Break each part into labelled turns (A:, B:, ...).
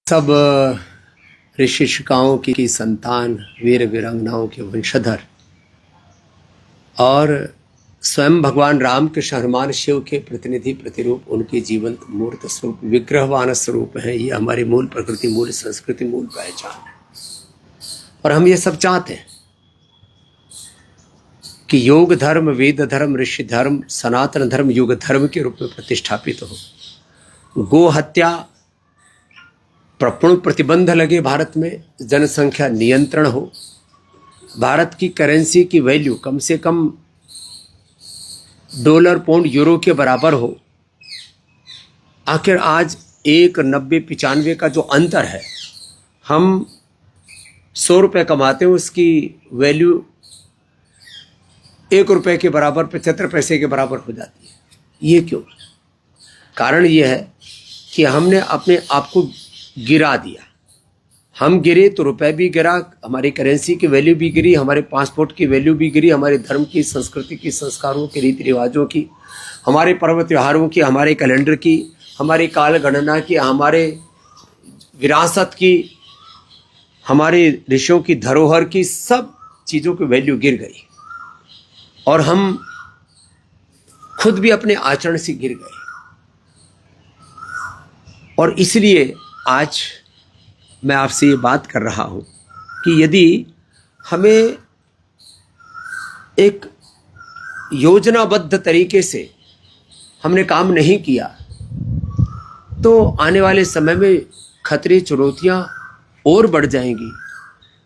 A: सब ऋषिशिकाओं की संतान, वीर वीरांगनाओं के वंशधर और स्वयं भगवान राम कृष्ण हनुमान शिव के प्रतिनिधि प्रतिरूप, उनके जीवंत मूर्त स्वरूप, विग्रहवान स्वरूप हैं। ये हमारी मूल प्रकृति, मूल संस्कृति, मूल पहचान है। और हम ये सब चाहते हैं कि योग धर्म, वेद धर्म, ऋषि धर्म, सनातन धर्म युग धर्म के रूप में प्रतिष्ठापित हो। गो हत्या पर पूर्ण प्रतिबंध लगे भारत में, जनसंख्या नियंत्रण हो, भारत की करेंसी की वैल्यू कम से कम डॉलर, पाउंड, यूरो के बराबर हो। आखिर आज 1,90-95 का जो अंतर है, हम 100 रुपये कमाते हैं, उसकी वैल्यू 1 रुपये के बराबर, 75 पैसे के बराबर हो जाती है। ये क्यों? कारण ये है कि हमने अपने आप को गिरा दिया। हम गिरे तो रुपए भी गिरा, हमारी करेंसी की वैल्यू भी गिरी, हमारे पासपोर्ट की वैल्यू भी गिरी, हमारे धर्म की, संस्कृति की, संस्कारों के, रीति रिवाजों की, हमारे पर्व त्योहारों की, हमारे कैलेंडर की, हमारी काल गणना की, हमारे विरासत की, हमारे ऋषियों की धरोहर की, सब चीज़ों की वैल्यू गिर गई। और हम खुद भी अपने आचरण से गिर गए। और इसलिए आज मैं आपसे ये बात कर रहा हूं कि यदि हमें एक योजनाबद्ध तरीके से हमने काम नहीं किया तो आने वाले समय में खतरे, चुनौतियां और बढ़ जाएंगी।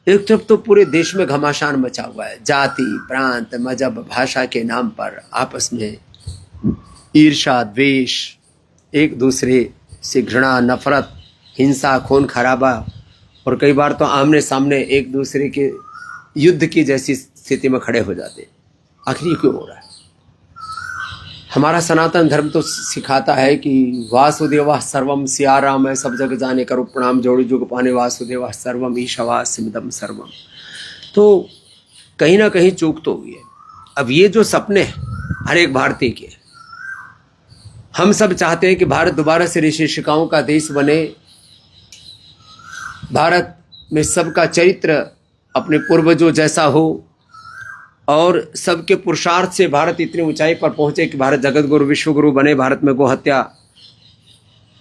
A: एक तरफ तो पूरे देश में घमासान मचा हुआ है, जाति, प्रांत, मजहब, भाषा के नाम पर आपस में ईर्ष्या, द्वेष, एक दूसरे से घृणा, नफरत, हिंसा, खून खराबा, और कई बार तो आमने सामने एक दूसरे के युद्ध की जैसी स्थिति में खड़े हो जाते। आखिर ये क्यों हो रहा है? हमारा सनातन धर्म तो सिखाता है कि वासुदेवा सर्वम, सिया राम है सब जग जाने, करो प्रणाम जोड़ी जुग पाने, वासुदेवा सर्वम ईशवा सिमदम सर्वम। तो कहीं ना कहीं चूक तो हुई है। अब ये जो सपने हैं हर एक भारतीय के, हम सब चाहते हैं कि भारत दोबारा से ऋषिशिकाओं का देश बने, भारत में सबका चरित्र अपने पूर्वजों जैसा हो, और सबके पुरुषार्थ से भारत इतनी ऊंचाई पर पहुंचे कि भारत जगत गुरु, विश्व गुरु बने, भारत में गोहत्या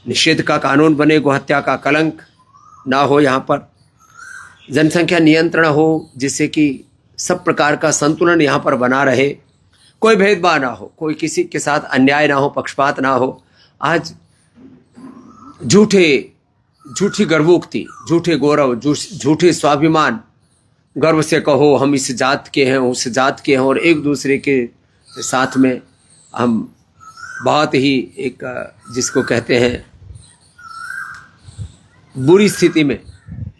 A: निषेध का कानून बने, गोहत्या का कलंक ना हो, यहाँ पर जनसंख्या नियंत्रण हो, जिससे कि सब प्रकार का संतुलन यहाँ पर बना रहे, कोई भेदभाव ना हो, कोई किसी के साथ अन्याय ना हो, पक्षपात ना हो। आज झूठी गर्वोक्ति, झूठे गौरव, झूठे स्वाभिमान, गर्व से कहो हम इस जात के हैं, उस जात के हैं, और एक दूसरे के साथ में हम बहुत ही एक जिसको कहते हैं बुरी स्थिति में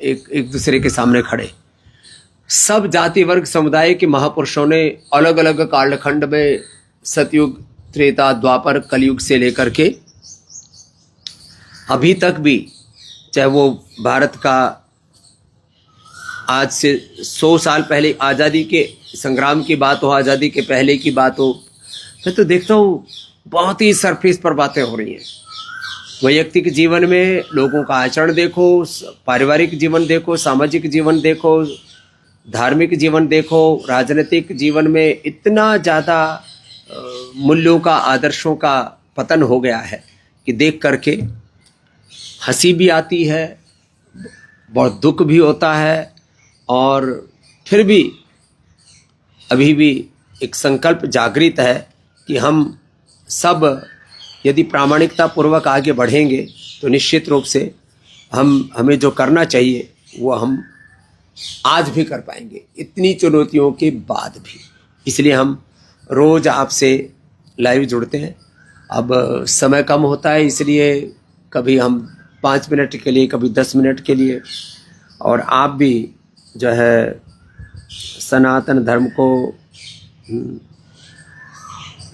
A: एक दूसरे के सामने खड़े। सब जाति वर्ग समुदाय के महापुरुषों ने अलग अलग कालखंड में, सतयुग, त्रेता, द्वापर, कलयुग से लेकर के अभी तक भी, चाहे वो भारत का आज से 100 साल पहले आज़ादी के संग्राम की बात हो, आज़ादी के पहले की बात हो, मैं तो देखता हूँ बहुत ही सरफेस पर बातें हो रही हैं। वैयक्तिक जीवन में लोगों का आचरण देखो, पारिवारिक जीवन देखो, सामाजिक जीवन देखो, धार्मिक जीवन देखो, राजनीतिक जीवन में इतना ज़्यादा मूल्यों का, आदर्शों का पतन हो गया है कि देख करके हंसी भी आती है, बहुत दुख भी होता है। और फिर भी अभी भी एक संकल्प जागृत है कि हम सब यदि प्रामाणिकता पूर्वक आगे बढ़ेंगे तो निश्चित रूप से हमें जो करना चाहिए वो हम आज भी कर पाएंगे, इतनी चुनौतियों के बाद भी। इसलिए हम रोज़ आपसे लाइव जुड़ते हैं। अब समय कम होता है, इसलिए कभी हम 5 मिनट के लिए, कभी 10 मिनट के लिए, और आप भी जो है सनातन धर्म को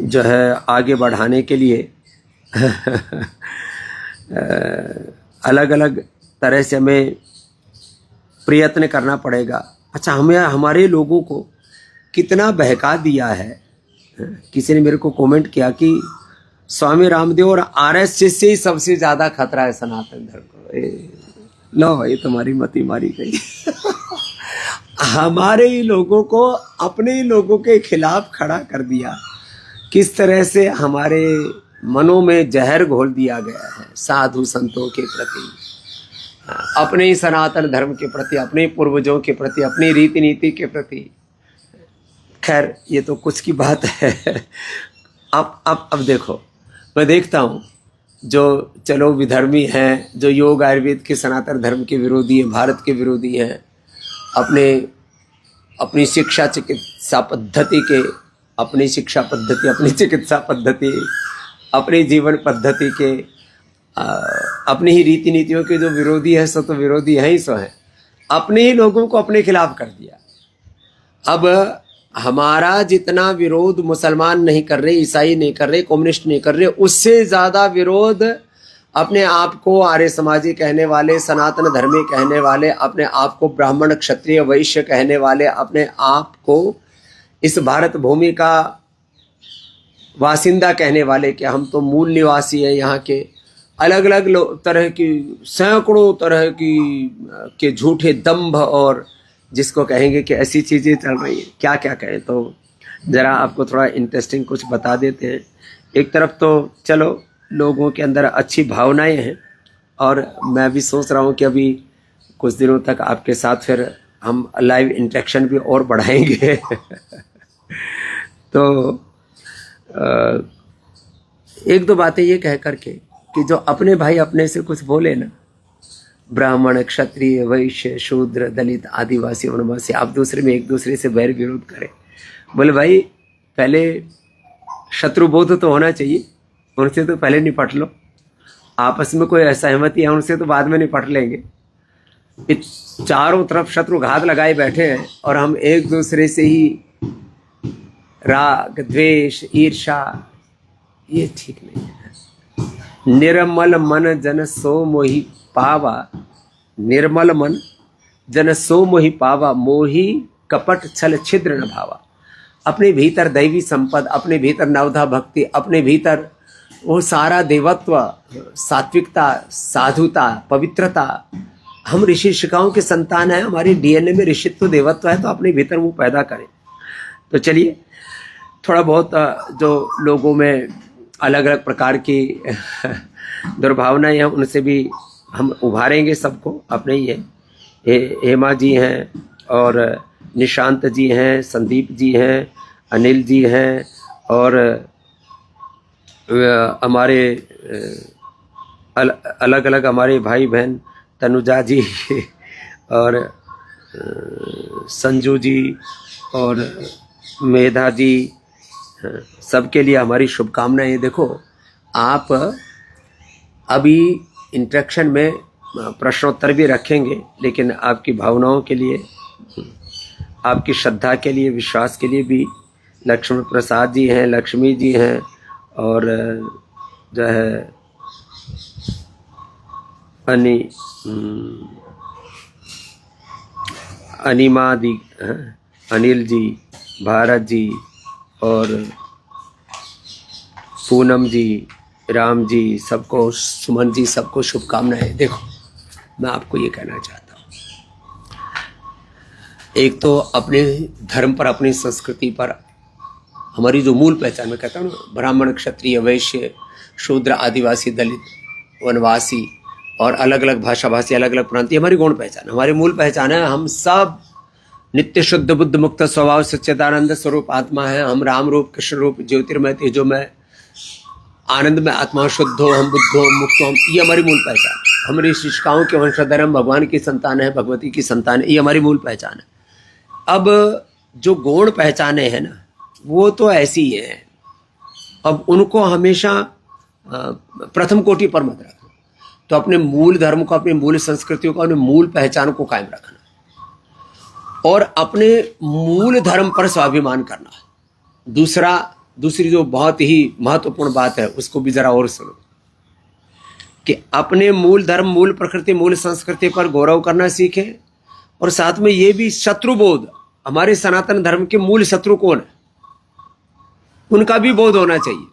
A: जो है आगे बढ़ाने के लिए अलग अलग तरह से हमें प्रयत्न करना पड़ेगा। अच्छा, हमें हमारे लोगों को कितना बहका दिया है। किसी ने मेरे को कमेंट किया कि स्वामी रामदेव और आरएसएस से ही सबसे ज़्यादा खतरा है सनातन धर्म को। लो भाई तुम्हारी मती मारी गई। हमारे ही लोगों को अपने ही लोगों के खिलाफ खड़ा कर दिया। किस तरह से हमारे मनों में जहर घोल दिया गया है साधु संतों के प्रति, अपने ही सनातन धर्म के प्रति, अपने पूर्वजों के प्रति, अपनी रीति नीति के प्रति। खैर ये तो कुछ की बात है। अब देखो, मैं देखता हूँ जो चलो विधर्मी हैं, जो योग आयुर्वेद के सनातन धर्म के विरोधी हैं, भारत के विरोधी हैं, अपनी शिक्षा चिकित्सा पद्धति के, अपनी शिक्षा पद्धति, अपनी चिकित्सा पद्धति, अपनी जीवन पद्धति के, अपनी ही रीति नीतियों के जो विरोधी है सो तो विरोधी है ही सो है, अपने ही लोगों को अपने खिलाफ कर दिया। अब हमारा जितना विरोध मुसलमान नहीं कर रहे, ईसाई नहीं कर रहे, कम्युनिस्ट नहीं कर रहे, उससे ज़्यादा विरोध अपने आप को आर्य समाजी कहने वाले, सनातन धर्मी कहने वाले, अपने आप को ब्राह्मण क्षत्रिय वैश्य कहने वाले, अपने आप को इस भारत भूमि का वासिंदा कहने वाले कि हम तो मूल निवासी हैं यहाँ के, अलग अलग तरह की सैकड़ों तरह के झूठे दंभ और जिसको कहेंगे कि ऐसी चीज़ें चल रही हैं, क्या क्या कहें। तो ज़रा आपको थोड़ा इंटरेस्टिंग कुछ बता देते हैं। एक तरफ तो चलो लोगों के अंदर अच्छी भावनाएं हैं, और मैं भी सोच रहा हूँ कि अभी कुछ दिनों तक आपके साथ फिर हम लाइव इंटरेक्शन भी और बढ़ाएंगे। तो एक दो बातें ये कह करके कि जो अपने भाई अपने से कुछ बोले ना, ब्राह्मण क्षत्रिय वैश्य शूद्र दलित आदिवासी वनवासी, आप दूसरे में एक दूसरे से बैर विरोध करें, बोले भाई पहले शत्रुबोध तो होना चाहिए, उनसे तो पहले निपट लो। आपस में कोई असहमति है उनसे तो बाद में निपट लेंगे। चारों तरफ शत्रुघात लगाए बैठे हैं और हम एक दूसरे से ही राग द्वेष ईर्षा, ये ठीक नहीं है। निर्मल मन जन सो मोहि पावा, निर्मल मन जन सो मोहि पावा, मोहि कपट छल छिद्र न भावा। अपने भीतर दैवी संपद, अपने भीतर नवधा भक्ति, अपने भीतर वो सारा देवत्व, सात्विकता, साधुता, पवित्रता, हम ऋषि ऋषिकाओं के संतान हैं, हमारी डीएनए में ऋषित्व देवत्व है, तो अपने भीतर वो पैदा करें। तो चलिए थोड़ा बहुत जो लोगों में अलग अलग प्रकार की दुर्भावनाएं हैं उनसे भी हम उभारेंगे सबको। अपने ही है हेमा जी हैं और निशांत जी हैं, संदीप जी हैं, अनिल जी हैं, और हमारे अलग अलग हमारे भाई बहन तनुजा जी और संजू जी और मेधा जी, सबके लिए हमारी शुभकामनाएं। देखो आप अभी इंटरेक्शन में प्रश्नोत्तर भी रखेंगे, लेकिन आपकी भावनाओं के लिए, आपकी श्रद्धा के लिए, विश्वास के लिए भी लक्ष्मी प्रसाद जी हैं, लक्ष्मी जी हैं, और जो है अनिमा दी, अनिल जी, भारत जी और पूनम जी, राम जी, सबको, सुमन जी, सबको शुभकामनाएं। देखो मैं आपको ये कहना चाहता हूँ, एक तो अपने धर्म पर, अपनी संस्कृति पर, हमारी जो मूल पहचान, मैं कहता हूँ ब्राह्मण क्षत्रिय वैश्य शूद्र आदिवासी दलित वनवासी और अलग अलग भाषा भाषी, अलग अलग प्रांति, हमारी गौण पहचान, हमारी मूल पहचान है। हम सब नित्य शुद्ध बुद्ध मुक्त स्वभाव सच्चिदानंद स्वरूप आत्मा है। हम राम रूप कृष्ण रूप ज्योतिर्मय तेजोमय आनंद में आत्मा शुद्ध हो, हम बुद्ध हो, मुक्त हो, ये हमारी मूल पहचान। हम ऋषिकाओं के वंशधर, हम भगवान की संतान है, भगवती की संतान है, ये हमारी मूल पहचान है। अब जो गौण पहचाने हैं ना, वो तो ऐसी ही हैं। अब उनको हमेशा प्रथम कोटि पर मत रखना। तो अपने मूल धर्म को, अपनी मूल संस्कृतियों को, अपने मूल पहचान को कायम रखना और अपने मूल धर्म पर स्वाभिमान करना। दूसरी जो बहुत ही महत्वपूर्ण बात है उसको भी जरा और सुनो कि अपने मूल धर्म, मूल प्रकृति, मूल संस्कृति पर गौरव करना सीखें, और साथ में ये भी शत्रुबोध, हमारे सनातन धर्म के मूल शत्रु कौन है उनका भी बोध होना चाहिए,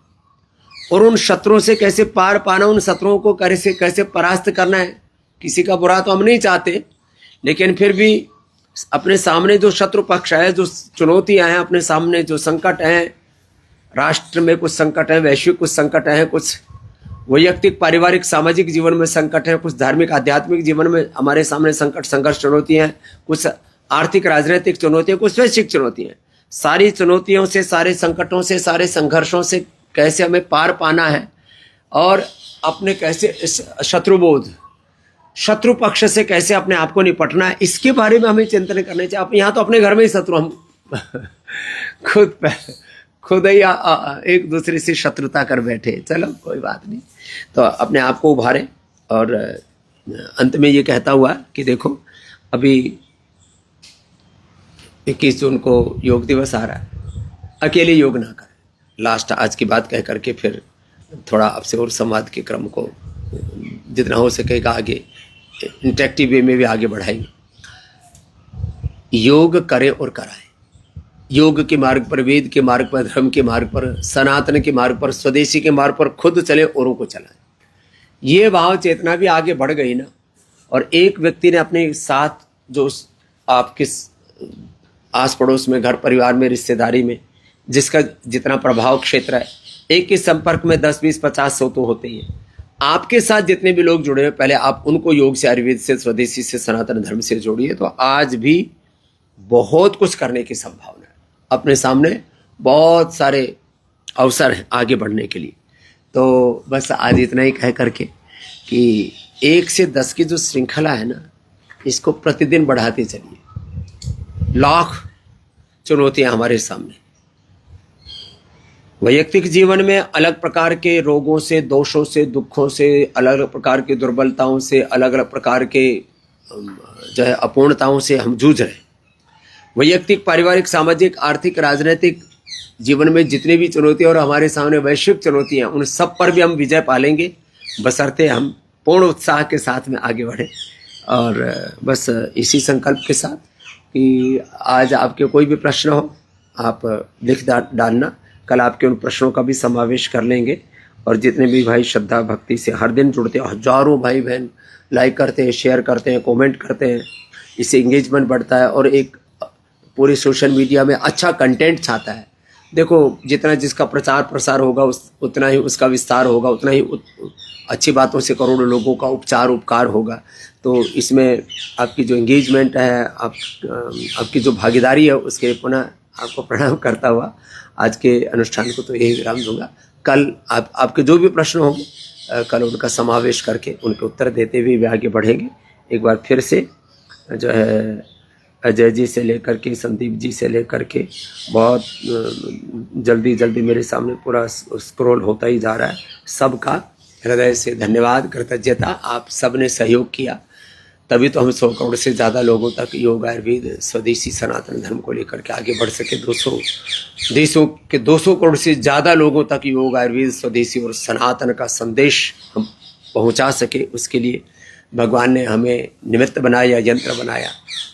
A: और उन शत्रुओं से कैसे पार पाना, उन शत्रुओं को कैसे परास्त करना है, किसी का बुरा तो हम नहीं चाहते, लेकिन फिर भी अपने सामने जो शत्रु पक्ष है, जो चुनौतियां हैं, अपने सामने जो संकट हैं, राष्ट्र में कुछ संकट है, वैश्विक कुछ संकट है, कुछ वैयक्तिक पारिवारिक सामाजिक जीवन में संकट है, कुछ धार्मिक आध्यात्मिक जीवन में हमारे सामने संकट संघर्ष चुनौतियां हैं, कुछ आर्थिक राजनीतिक चुनौतियां, कुछ वैश्विक चुनौतियां हैं। सारी चुनौतियों से, सारे संकटों से, सारे संघर्षों से कैसे हमें पार पाना है और अपने कैसे इस शत्रु पक्ष से कैसे अपने आप को निपटना है, इसके बारे में हमें चिंतन करने चाहिए। आप यहाँ तो अपने घर में ही शत्रु, हम खुद ही एक दूसरे से शत्रुता कर बैठे। चलो कोई बात नहीं, तो अपने आप को उभारें। और अंत में ये कहता हुआ कि देखो अभी 21 जून को योग दिवस आ रहा है, अकेले योग ना करें। लास्ट आज की बात कह करके फिर थोड़ा आपसे और संवाद के क्रम को जितना हो सकेगा आगे इंटरेक्टिव वे में भी आगे बढ़ाएंगे। योग करें और कराएं। योग के मार्ग पर, वेद के मार्ग पर, धर्म के मार्ग पर, सनातन के मार्ग पर, स्वदेशी के मार्ग पर खुद चले, औरों को चलाएं। ये भाव चेतना भी आगे बढ़ गई ना, और एक व्यक्ति ने अपने साथ जो आपके आस पड़ोस में, घर परिवार में, रिश्तेदारी में जिसका जितना प्रभाव क्षेत्र है, एक के संपर्क में 10, 20, 50, 100 तो होते ही हैं। आपके साथ जितने भी लोग जुड़े हैं, पहले आप उनको योग से, आयुर्वेद से, स्वदेशी से, सनातन धर्म से जोड़िए, तो आज भी बहुत कुछ करने की संभावना है। अपने सामने बहुत सारे अवसर हैं आगे बढ़ने के लिए। तो बस आज इतना ही कह करके कि 1 से 10 की जो श्रृंखला है ना, इसको प्रतिदिन बढ़ाते चलिए। लाख चुनौतियां हमारे सामने, वैयक्तिक जीवन में अलग प्रकार के रोगों से, दोषों से, दुखों से, अलग अलग प्रकार की दुर्बलताओं से, अलग अलग प्रकार के जो है अपूर्णताओं से हम जूझ रहे हैं। वैयक्तिक, पारिवारिक, सामाजिक, आर्थिक, राजनीतिक जीवन में जितनी भी चुनौतियां और हमारे सामने वैश्विक चुनौतियां, उन सब पर भी हम विजय पालेंगे, बशर्ते हम पूर्ण उत्साह के साथ में आगे बढ़ें। और बस इसी संकल्प के साथ कि आज आपके कोई भी प्रश्न हो, आप लिख डालना। कल आपके उन प्रश्नों का भी समावेश कर लेंगे। और जितने भी भाई श्रद्धा भक्ति से हर दिन जुड़ते हैं, हजारों भाई बहन लाइक करते हैं, शेयर करते हैं, कमेंट करते हैं, इससे एंगेजमेंट बढ़ता है और एक पूरी सोशल मीडिया में अच्छा कंटेंट छाता है। देखो, जितना जिसका प्रचार प्रसार होगा उतना ही उसका विस्तार होगा, उतना ही अच्छी बातों से करोड़ों लोगों का उपकार होगा। तो इसमें आपकी जो एंगेजमेंट है, आपकी जो भागीदारी है, उसके पुनः आपको प्रणाम करता हुआ आज के अनुष्ठान को तो यही विराम दूंगा। कल आपके जो भी प्रश्न होंगे, कल उनका समावेश करके उनके उत्तर देते हुए भी आगे बढ़ेंगे। एक बार फिर से जो है अजय जी से लेकर के संदीप जी से लेकर के बहुत जल्दी मेरे सामने पूरा स्क्रॉल होता ही जा रहा है। सबका हृदय से धन्यवाद, कृतज्ञता। आप सब ने सहयोग किया, तभी तो हम 100 करोड़ से ज़्यादा लोगों तक योग, आयुर्वेद, स्वदेशी, सनातन धर्म को लेकर के आगे बढ़ सके। 200 करोड़ से ज़्यादा लोगों तक योग, आयुर्वेद, स्वदेशी और सनातन का संदेश हम पहुंचा सके। उसके लिए भगवान ने हमें निमित्त बनाया, यंत्र बनाया,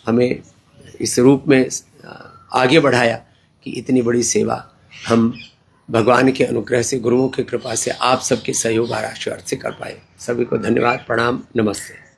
A: हमें इस रूप में आगे बढ़ाया कि इतनी बड़ी सेवा हम भगवान के अनुग्रह से, गुरुओं की कृपा से, आप सबके सहयोग और आशीर्वाद से कर पाए। सभी को धन्यवाद, प्रणाम, नमस्ते।